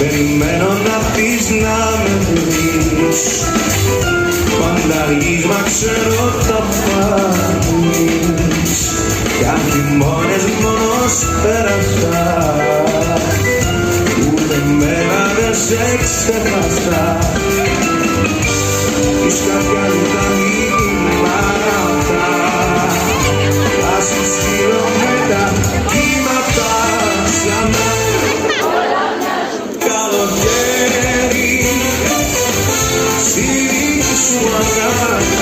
περιμένω να πεις να με βρεις. Πάντα γύσμα ξέρω θα πάρεις. Κι αν χειμώνες μόνος πέρασα, ούτε μέρα δεν σε ξεχάσα. Εις κάποια τα μηνύματα, θα σου στείλω με τα κύματα ξανά. Καλοκαίρι, σιγή σου αγάπη.